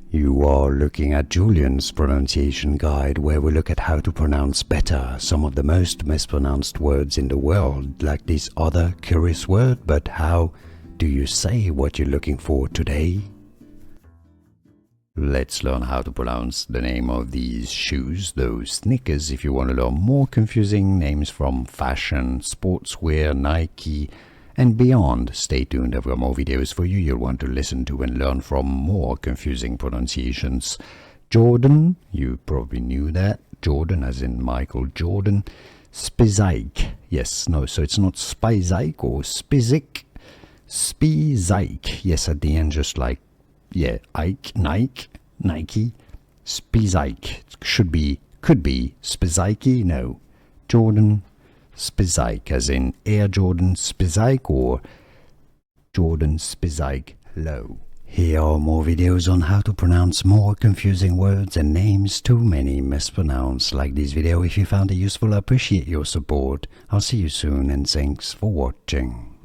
You are looking at Julian's pronunciation guide, where we look at how to pronounce better some of the most mispronounced words in the world, like this other curious word. But how do you say what you're looking for today? Let's learn how to pronounce the name of these shoes, those sneakers. If you want to learn more confusing names from fashion, sportswear, Nike, and beyond, stay tuned. I've got more videos for you you'll want to listen to and learn from more confusing pronunciations. Jordan, you probably knew that. Jordan as in Michael Jordan. Spizike, yes, no, so it's not Spizike or Spizike. Spizike, yes, at the end, just like, yeah, Ike, Nike, Spizike. Could be Spizike, no. Jordan Spizike, as in Air Jordan Spizike or Jordan Spizike low. Here are more videos on how to pronounce more confusing words and names too many mispronounced. Like this video if you found it useful. I appreciate your support. I'll see you soon and thanks for watching.